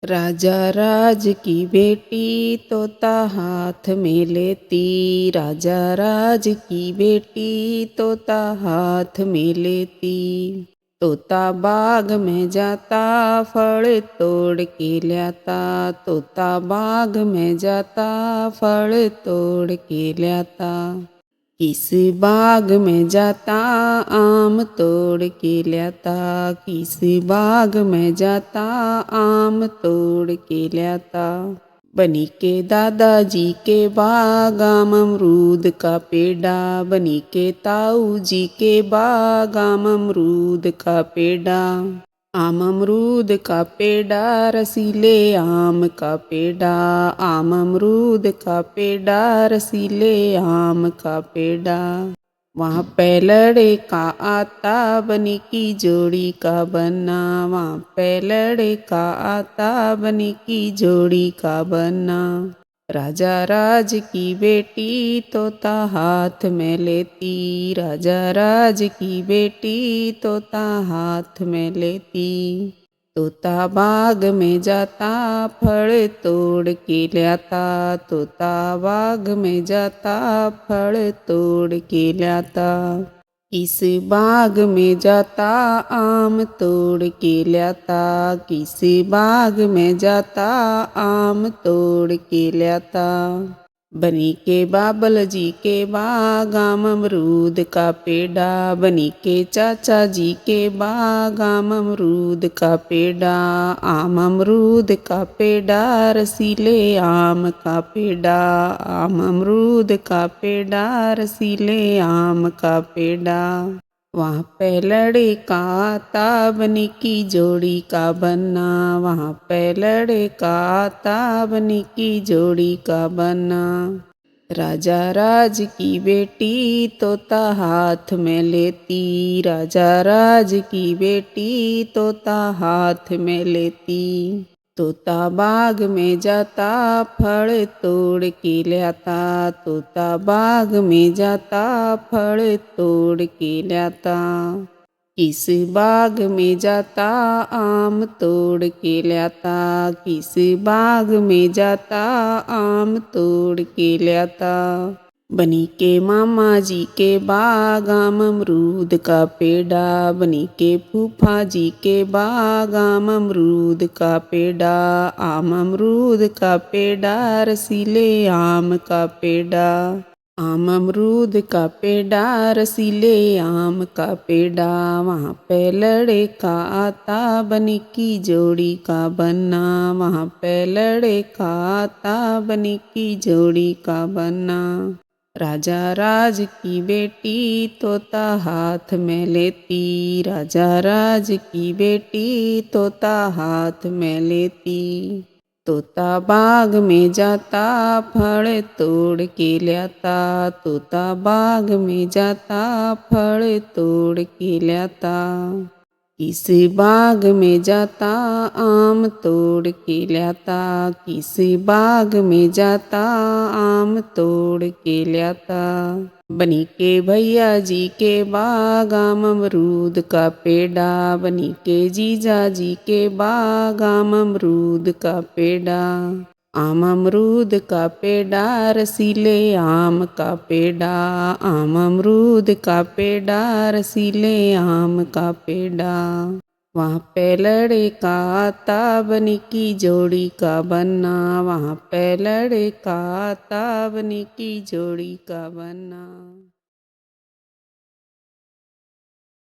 राजा राज की बेटी तोता हाथ में लेती। राजा राज की बेटी तोता हाथ में लेती। तोता बाग में जाता फल तोड़ के लाता। तोता बाग में जाता फल तोड़ के लाता। किस बाग में जाता आम तोड़ के लाता। किस बाग में जाता आम तोड़ के लाता। बनी के दादाजी के बाग आम अमरूद का पेड़ा। बनी के ताऊ जी के बाग आम अमरूद का पेड़ा। आम अमरूद का पेड़ा रसीले आम का पेड़ा। आम अमरूद का पेड़ा रसीले आम का पेड़ा। वहाँ पे लड़का आता बनी की जोड़ी का बना। वहाँ पे लड़का आता बनी की जोड़ी का बना। राजा राज की बेटी तोता हाथ में लेती। राजा राज की बेटी तोता हाथ में लेती। तोता बाग में जाता फल तोड़ के लाता। तोता बाग में जाता फल तोड़ के लाता। किस बाग में जाता आम तोड़ के लाता। किस बाग में जाता आम तोड़ के लाता। बनी के बाबल जी के बाग आम अमरूद का पेड़ा। बनी के चाचा जी के बाग आम अमरूद का पेड़ा। आम अमरूद का पेड़ा रसीले आम का पेड़ा। आम अमरूद का पेड़ा रसीले आम का पेड़ा। वहाँ पे लड़का आता बनी की जोड़ी का बना। वहाँ पे लड़का आता बनी की जोड़ी का बना। राजा राज की बेटी तोता हाथ में लेती। राजा राज की बेटी तोता हाथ में लेती। तोता बाग में जाता फल तोड़ के लाता। तोता बाग में जाता फल तोड़ के लाता। किस बाग में जाता आम तोड़ के लाता। किस बाग में जाता आम तोड़ के लाता। बनी के मामा जी के बाग आम अमरूद का पेड़ा। बनी के फूफा जी के बाग आम अमरूद का पेड़ा। आम अमरूद का पेड़ा रसीले आम का पेड़ा। आम अमरूद का पेड़ा रसीले आम का पेड़ा। वहाँ पे लड़का आता बनी की जोड़ी का बना। वहाँ पे लड़का आता बनी की जोड़ी का बना। राजा राज की बेटी तोता हाथ में लेती। राजा राज की बेटी तोता हाथ में लेती। तोता बाग में जाता फल तोड़ के लाता। तोता बाग में जाता फल तोड़ के लाता। किस बाग में जाता आम तोड़ के लाता। किस बाग में जाता आम तोड़ के लाता। बनी के भैया जी के बाग आम अमरूद का पेड़ा। बनी के जीजा जी के बाग आम अमरूद का पेड़ा। आम अमरूद का पेड़ा रसीले आम का पेड़ा। आम अमरूद का पेड़ा रसीले आम का पेड़ा। वहाँ पे लड़का आता बनी की जोड़ी का बना। वहाँ पे लड़का आता बनी की जोड़ी का बना।